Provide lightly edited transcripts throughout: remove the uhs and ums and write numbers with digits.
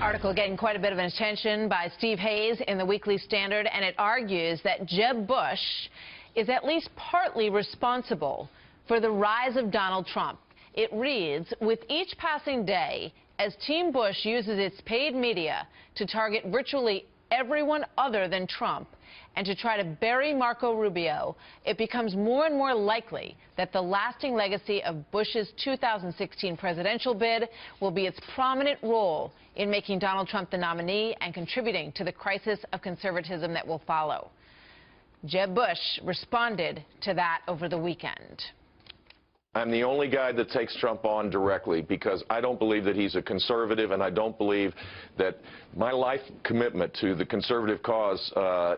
Article getting quite a bit of attention by Steve Hayes in the Weekly Standard, and it argues that Jeb Bush is at least partly responsible for the rise of Donald Trump. It reads, with each passing day, as Team Bush uses its paid media to target virtually everyone other than Trump and to try to bury Marco Rubio, it becomes more and more likely that the lasting legacy of Bush's 2016 presidential bid will be its prominent role in making Donald Trump the nominee and contributing to the crisis of conservatism that will follow. Jeb Bush responded to that over the weekend. I'm the only guy that takes Trump on directly because I don't believe that he's a conservative, and I don't believe that my life commitment to the conservative cause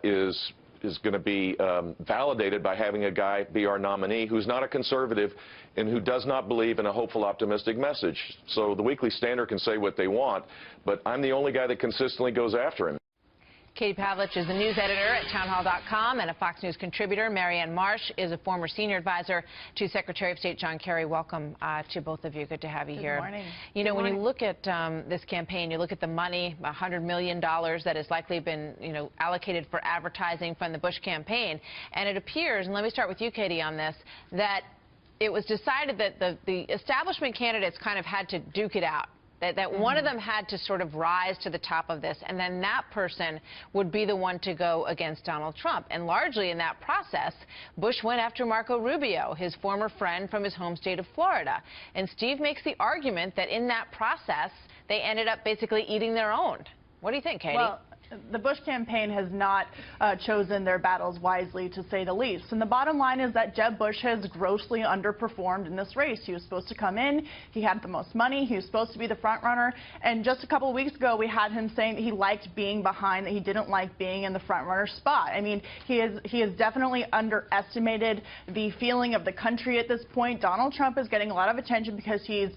is going to be validated by having a guy be our nominee who's not a conservative and who does not believe in a hopeful, optimistic message. So the Weekly Standard can say what they want, but I'm the only guy that consistently goes after him. Katie Pavlich is the news editor at townhall.com and a Fox News contributor. Marianne Marsh is a former senior advisor to Secretary of State John Kerry. Welcome to both of you. Good to have you here. Good morning. You know, when you look at this campaign, you look at the money, $100 million that has likely been, allocated for advertising from the Bush campaign, and it appears, and let me start with you, Katie, on this, that it was decided that the establishment candidates kind of had to duke it out. That one of them had to sort of rise to the top of this, and then that person would be the one to go against Donald Trump. And largely in that process, Bush went after Marco Rubio, his former friend from his home state of Florida. And Steve makes the argument that in that process, they ended up basically eating their own. What do you think, Katie? Well, the Bush campaign has not chosen their battles wisely, to say the least. And the bottom line is that Jeb Bush has grossly underperformed in this race. He was supposed to come in. He had the most money. He was supposed to be the front runner. And just a couple of weeks ago, we had him saying that he liked being behind, that he didn't like being in the front runner spot. I mean, he has definitely underestimated the feeling of the country at this point. Donald Trump is getting a lot of attention because he's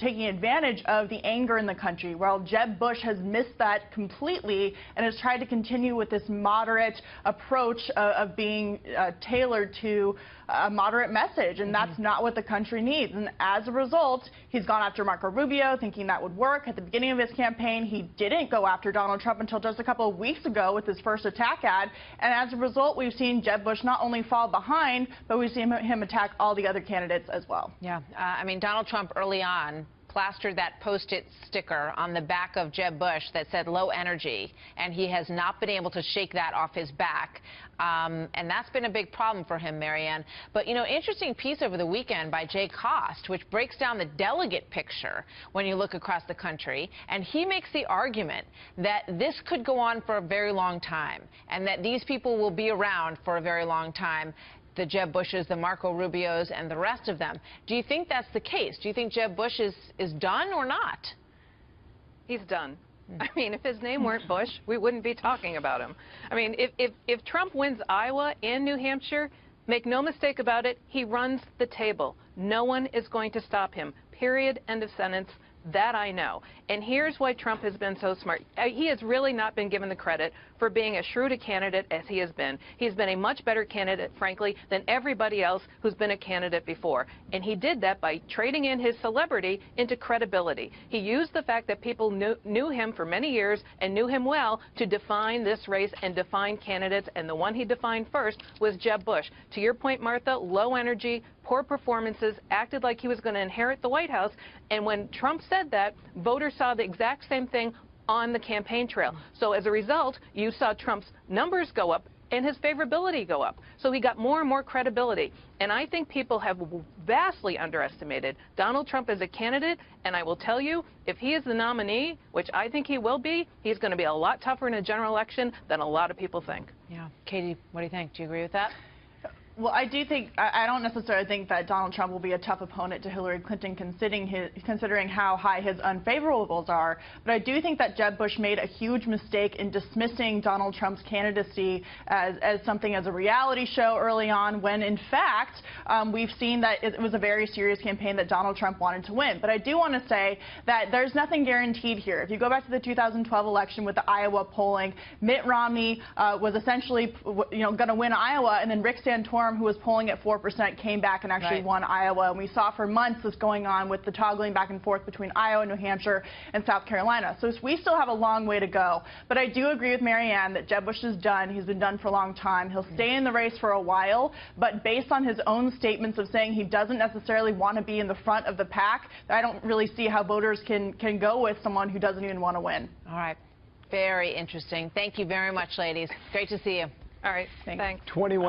taking advantage of the anger in the country, while Jeb Bush has missed that completely and has tried to continue with this moderate approach of being tailored to a moderate message, and that's not what the country needs. And as a result, he's gone after Marco Rubio, thinking that would work. At the beginning of his campaign, he didn't go after Donald Trump until just a couple of weeks ago with his first attack ad. And as a result, we've seen Jeb Bush not only fall behind, but we've seen him attack all the other candidates as well. Yeah, I mean, Donald Trump early on plastered that Post-it sticker on the back of Jeb Bush that said low energy, and he has not been able to shake that off his back. And that's been a big problem for him, Marianne. But, interesting piece over the weekend by Jay Cost, which breaks down the delegate picture when you look across the country. And he makes the argument that this could go on for a very long time and that these people will be around for a very long time. The Jeb Bushes, the Marco Rubios, and the rest of them. Do you think that's the case? Do you think Jeb Bush is done or not? He's done. I mean, if his name weren't Bush, we wouldn't be talking about him. I mean, if Trump wins Iowa and New Hampshire, make no mistake about it, he runs the table. No one is going to stop him. Period. End of sentence. That I know. And here's why Trump has been so smart. He has really not been given the credit for being as shrewd a candidate as he has been. He's been a much better candidate, frankly, than everybody else who's been a candidate before. And he did that by trading in his celebrity into credibility. He used the fact that people knew him for many years and knew him well to define this race and define candidates. And the one he defined first was Jeb Bush. To your point, Martha, low energy, poor performances, acted like he was going to inherit the White House. And when Trump said that, voters saw the exact same thing on the campaign trail. So as a result, you saw Trump's numbers go up and his favorability go up. So he got more and more credibility. And I think people have vastly underestimated Donald Trump as a candidate. And I will tell you, if he is the nominee, which I think he will be, he's going to be a lot tougher in a general election than a lot of people think. Yeah. Katie, what do you think? Do you agree with that? Well, I do think, I don't necessarily think that Donald Trump will be a tough opponent to Hillary Clinton considering how high his unfavorables are. But I do think that Jeb Bush made a huge mistake in dismissing Donald Trump's candidacy as something as a reality show early on, when in fact we've seen that it was a very serious campaign that Donald Trump wanted to win. But I do want to say that there's nothing guaranteed here. If you go back to the 2012 election with the Iowa polling, Mitt Romney was essentially going to win Iowa, and then Rick Santorum Norm, who was polling at 4%, came back and actually won Iowa. And we saw for months this going on with the toggling back and forth between Iowa, New Hampshire, and South Carolina. So we still have a long way to go. But I do agree with Marianne that Jeb Bush is done. He's been done for a long time. He'll stay in the race for a while. But based on his own statements of saying he doesn't necessarily want to be in the front of the pack, I don't really see how voters can go with someone who doesn't even want to win. All right. Very interesting. Thank you very much, ladies. Great to see you. All right. Thanks. 21